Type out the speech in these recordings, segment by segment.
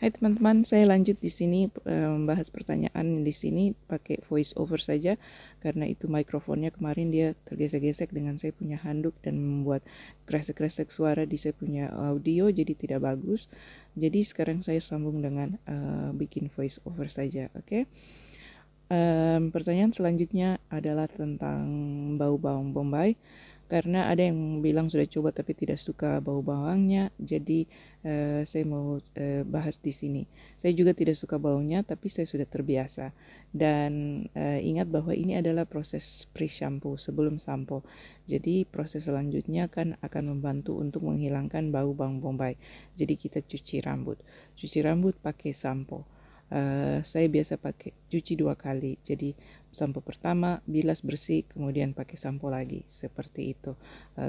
Hai teman-teman, saya lanjut di sini membahas pertanyaan di sini pakai voice over saja karena itu mikrofonnya kemarin dia tergesek-gesek dengan saya punya handuk dan membuat kresek-kresek suara di saya punya audio jadi tidak bagus. Jadi sekarang saya sambung dengan bikin voice over saja, oke? Pertanyaan selanjutnya adalah tentang bau bawang bombay. Karena ada yang bilang sudah coba tapi tidak suka bau bawangnya, jadi saya mau bahas di sini. Saya juga tidak suka baunya, tapi saya sudah terbiasa. Dan ingat bahwa ini adalah proses pre-shampoo sebelum sampo. Jadi proses selanjutnya kan akan membantu untuk menghilangkan bau bawang bombay. Jadi kita cuci rambut. Cuci rambut pakai sampo. Saya biasa pakai cuci 2 kali. Jadi sampo pertama bilas bersih, kemudian pakai sampo lagi seperti itu.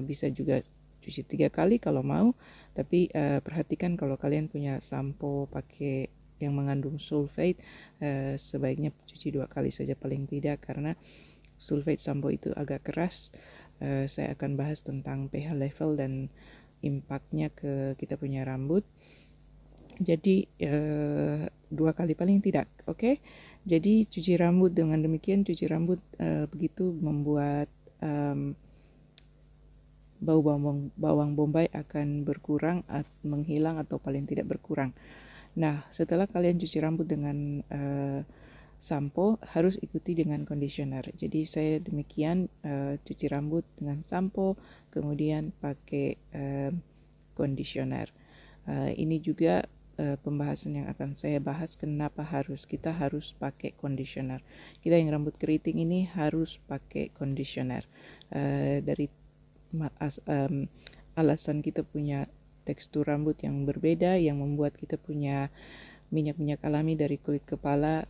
Bisa juga cuci 3 kali kalau mau, tapi perhatikan kalau kalian punya sampo pakai yang mengandung sulfate, sebaiknya cuci 2 kali saja paling tidak karena sulfate sampo itu agak keras. Saya akan bahas tentang pH level dan impactnya ke kita punya rambut. Jadi 2 kali paling tidak, oke? Jadi cuci rambut dengan demikian, cuci rambut begitu membuat bau bawang bombay akan berkurang, menghilang atau paling tidak berkurang. Nah, setelah kalian cuci rambut dengan sampo, harus ikuti dengan conditioner. Jadi saya demikian, cuci rambut dengan sampo, kemudian pakai conditioner. Ini juga pembahasan yang akan saya bahas kenapa kita harus pakai conditioner. Kita yang rambut keriting ini harus pakai conditioner. Dari alasan kita punya tekstur rambut yang berbeda yang membuat kita punya minyak-minyak alami dari kulit kepala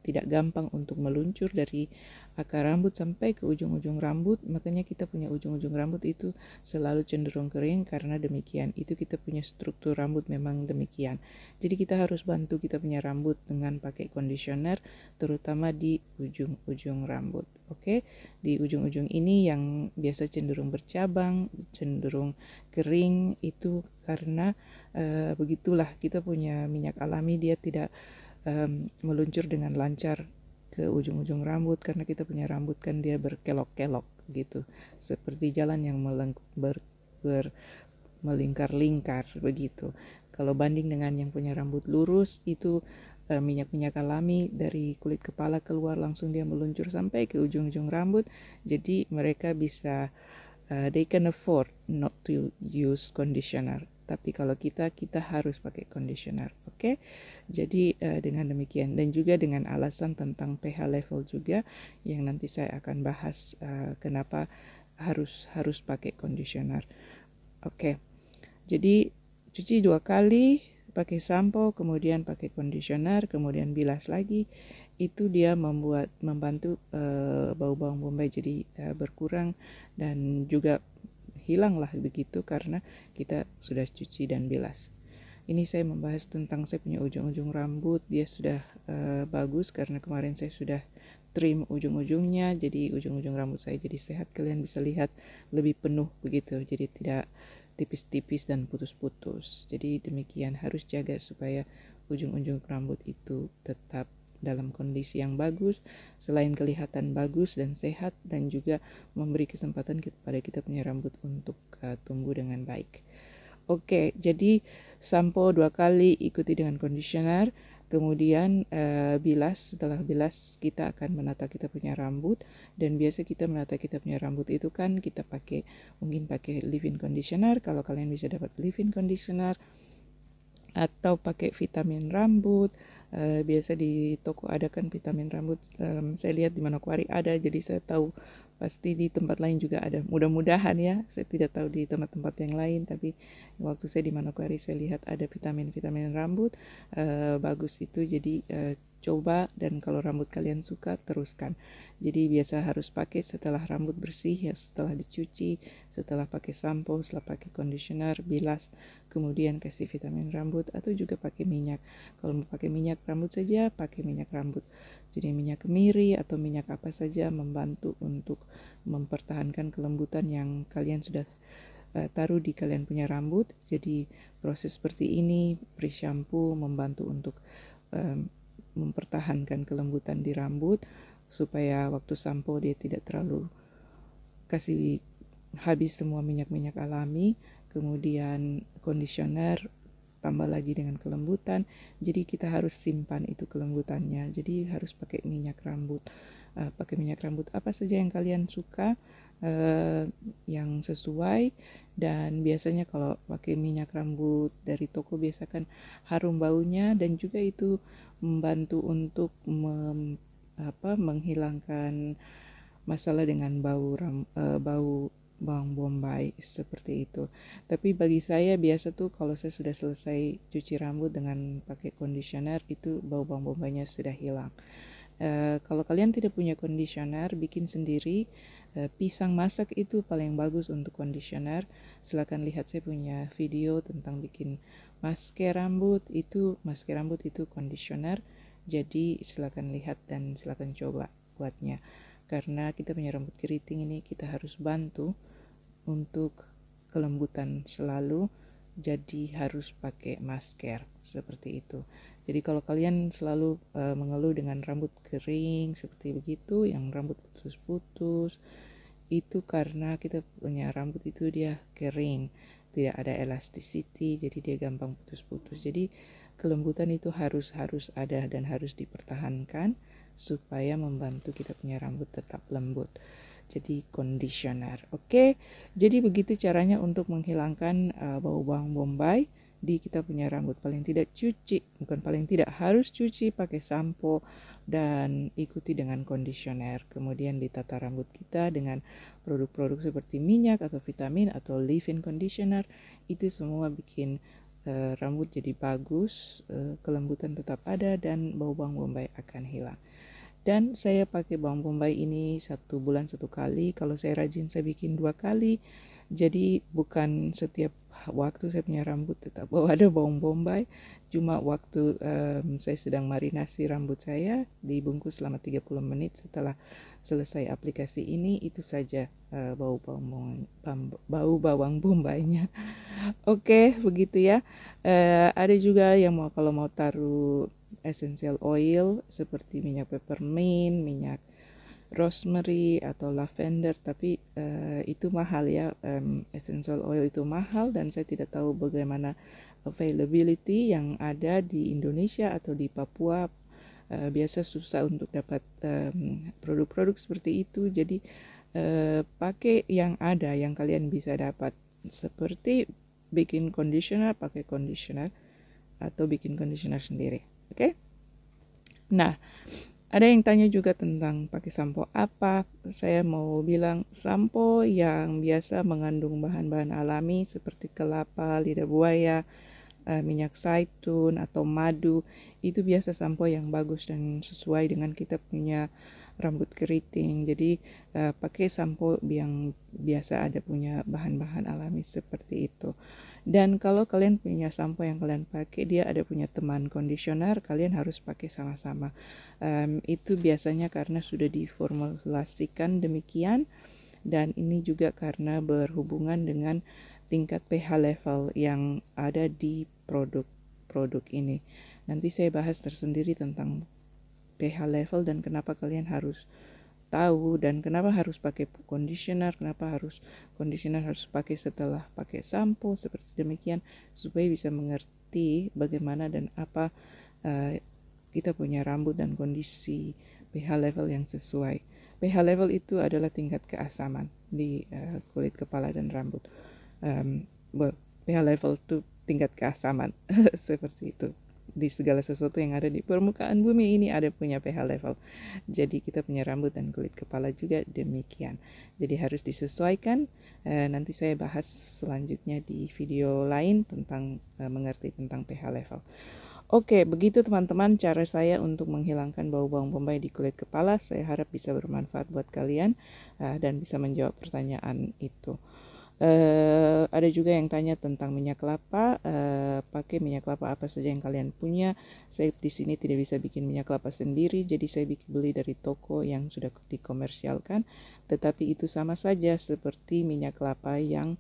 tidak gampang untuk meluncur dari akar rambut sampai ke ujung-ujung rambut. Makanya kita punya ujung-ujung rambut itu selalu cenderung kering karena demikian. Itu kita punya struktur rambut memang demikian. Jadi kita harus bantu kita punya rambut dengan pakai conditioner, terutama di ujung-ujung rambut. Oke, di ujung-ujung ini yang biasa cenderung bercabang, cenderung kering, itu karena begitulah kita punya minyak alami, dia tidak meluncur dengan lancar ke ujung-ujung rambut karena kita punya rambut kan dia berkelok-kelok gitu, seperti jalan yang melingkar-lingkar begitu. Kalau banding dengan yang punya rambut lurus itu minyak-minyak alami dari kulit kepala keluar langsung dia meluncur sampai ke ujung-ujung rambut. Jadi mereka bisa they can afford not to use conditioner. Tapi kalau kita harus pakai conditioner, oke? Jadi dengan demikian dan juga dengan alasan tentang pH level juga yang nanti saya akan bahas kenapa harus pakai conditioner, oke? Jadi cuci 2 kali, pakai sampo, kemudian pakai conditioner, kemudian bilas lagi. Itu dia membantu bau bawang bombay jadi berkurang dan juga hilanglah begitu karena kita sudah cuci dan bilas. Ini saya membahas tentang saya punya ujung-ujung rambut, dia sudah bagus karena kemarin saya sudah trim ujung-ujungnya, jadi ujung-ujung rambut saya jadi sehat. Kalian bisa lihat lebih penuh begitu, jadi tidak tipis-tipis dan putus-putus. Jadi demikian, harus jaga supaya ujung-ujung rambut itu tetap dalam kondisi yang bagus, selain kelihatan bagus dan sehat, dan juga memberi kesempatan kepada kita punya rambut untuk tumbuh dengan baik. Oke, jadi sampo 2 kali, ikuti dengan conditioner, kemudian bilas. Setelah bilas kita akan menata kita punya rambut, dan biasa kita menata kita punya rambut itu kan kita mungkin pakai leave-in conditioner kalau kalian bisa dapat leave-in conditioner, atau pakai vitamin rambut. Biasa di toko ada kan vitamin rambut, saya lihat di Manokwari ada, jadi saya tahu pasti di tempat lain juga ada, mudah-mudahan ya. Saya tidak tahu di tempat-tempat yang lain, tapi waktu saya di Manokwari saya lihat ada vitamin rambut bagus itu. Jadi coba, dan kalau rambut kalian suka teruskan. Jadi biasa harus pakai setelah rambut bersih ya, setelah dicuci, setelah pakai sampo, setelah pakai conditioner, bilas, kemudian kasih vitamin rambut, atau juga pakai minyak. Kalau mau pakai minyak rambut saja, pakai minyak rambut. Jadi minyak kemiri atau minyak apa saja membantu untuk mempertahankan kelembutan yang kalian sudah taruh di kalian punya rambut. Jadi proses seperti ini pre-shampoo membantu untuk mempertahankan kelembutan di rambut supaya waktu sampo dia tidak terlalu kasih habis semua minyak-minyak alami. Kemudian conditioner tambah lagi dengan kelembutan, jadi kita harus simpan itu kelembutannya. Jadi harus pakai minyak rambut. Pakai minyak rambut apa saja yang kalian suka, yang sesuai. Dan biasanya kalau pakai minyak rambut dari toko biasa kan harum baunya, dan juga itu membantu untuk menghilangkan masalah dengan bau bawang bombay seperti itu. Tapi bagi saya biasa tuh kalau saya sudah selesai cuci rambut dengan pakai conditioner, itu bau bawang bombaynya sudah hilang. Kalau kalian tidak punya conditioner, bikin sendiri. Pisang masak itu paling bagus untuk conditioner. Silakan lihat saya punya video tentang bikin masker rambut. Masker rambut itu conditioner. Jadi silakan lihat dan silakan coba buatnya. Karena kita punya rambut keriting ini, kita harus bantu untuk kelembutan selalu, jadi harus pakai masker seperti itu. Jadi kalau kalian selalu mengeluh dengan rambut kering seperti begitu, yang rambut putus-putus, itu karena kita punya rambut itu dia kering, tidak ada elasticity, jadi dia gampang putus-putus. Jadi kelembutan itu harus ada dan harus dipertahankan supaya membantu kita punya rambut tetap lembut. Jadi conditioner. Oke. Jadi begitu caranya untuk menghilangkan bau bawang bombay di kita punya rambut. Paling tidak harus cuci pakai sampo dan ikuti dengan conditioner. Kemudian ditata rambut kita dengan produk-produk seperti minyak atau vitamin atau leave-in conditioner. Itu semua bikin rambut jadi bagus, kelembutan tetap ada, dan bau bawang bombay akan hilang. Dan saya pakai bawang bombay ini 1 bulan 1 kali. Kalau saya rajin saya bikin 2 kali. Jadi bukan setiap waktu saya punya rambut tetap ada bawang bombay. Cuma waktu saya sedang marinasi rambut saya, dibungkus selama 30 menit setelah selesai aplikasi ini, itu saja bau bawang bombaynya. Oke, begitu ya. Ada juga yang kalau mau taruh essential oil seperti minyak peppermint, minyak rosemary atau lavender, tapi itu mahal ya. Essential oil itu mahal dan saya tidak tahu bagaimana availability yang ada di Indonesia atau di Papua. Biasa susah untuk dapat produk-produk seperti itu. Jadi pakai yang ada, yang kalian bisa dapat, seperti bikin conditioner, pakai conditioner atau bikin conditioner sendiri. Oke. Nah, ada yang tanya juga tentang pakai sampo apa. Saya mau bilang sampo yang biasa mengandung bahan-bahan alami seperti kelapa, lidah buaya, minyak zaitun atau madu. Itu biasa sampo yang bagus dan sesuai dengan kita punya rambut keriting. Jadi pakai sampo yang biasa ada punya bahan-bahan alami seperti itu. Dan kalau kalian punya sampo yang kalian pakai, dia ada punya teman conditioner, kalian harus pakai sama-sama. Itu biasanya karena sudah diformulasikan demikian, dan ini juga karena berhubungan dengan tingkat pH level yang ada di produk ini. Nanti saya bahas tersendiri tentang pH level dan kenapa kalian harus tahu, dan kenapa harus pakai conditioner, kenapa conditioner harus pakai setelah pakai sampo, seperti demikian, supaya bisa mengerti bagaimana dan apa kita punya rambut dan kondisi pH level yang sesuai. pH level itu adalah tingkat keasaman di kulit kepala dan rambut. pH level itu tingkat keasaman seperti itu. Di segala sesuatu yang ada di permukaan bumi ini ada punya pH level. Jadi kita punya rambut dan kulit kepala juga demikian. Jadi harus disesuaikan. Nanti saya bahas selanjutnya di video lain tentang mengerti tentang pH level. Oke, begitu teman-teman cara saya untuk menghilangkan bau bawang bombay di kulit kepala. Saya harap bisa bermanfaat buat kalian dan bisa menjawab pertanyaan itu. Ada juga yang tanya tentang minyak kelapa. Pakai minyak kelapa apa saja yang kalian punya. Saya di sini tidak bisa bikin minyak kelapa sendiri, jadi saya beli dari toko yang sudah dikomersialkan. Tetapi itu sama saja seperti minyak kelapa yang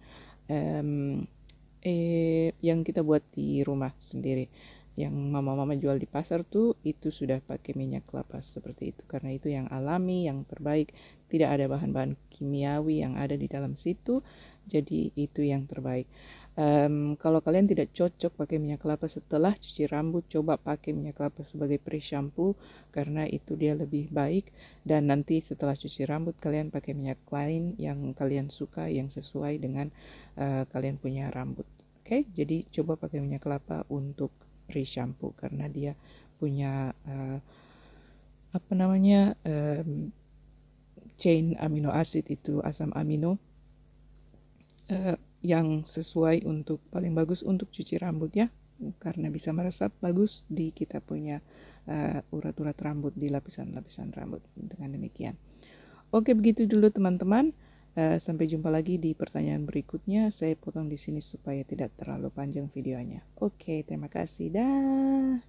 yang kita buat di rumah sendiri. Yang mama-mama jual di pasar tuh itu sudah pakai minyak kelapa seperti itu, karena itu yang alami, yang terbaik, tidak ada bahan-bahan kimiawi yang ada di dalam situ, jadi itu yang terbaik. Kalau kalian tidak cocok pakai minyak kelapa setelah cuci rambut, coba pakai minyak kelapa sebagai pre-shampoo karena itu dia lebih baik, dan nanti setelah cuci rambut kalian pakai minyak lain yang kalian suka, yang sesuai dengan kalian punya rambut. Oke, jadi coba pakai minyak kelapa untuk pre-shampoo karena dia punya chain amino acid, itu asam amino yang sesuai untuk paling bagus untuk cuci rambut ya, karena bisa meresap bagus di kita punya urat-urat rambut, di lapisan-lapisan rambut. Dengan demikian, oke, begitu dulu teman-teman. Sampai jumpa lagi di pertanyaan berikutnya. Saya potong di sini supaya tidak terlalu panjang videonya. Oke, terima kasih. Dah.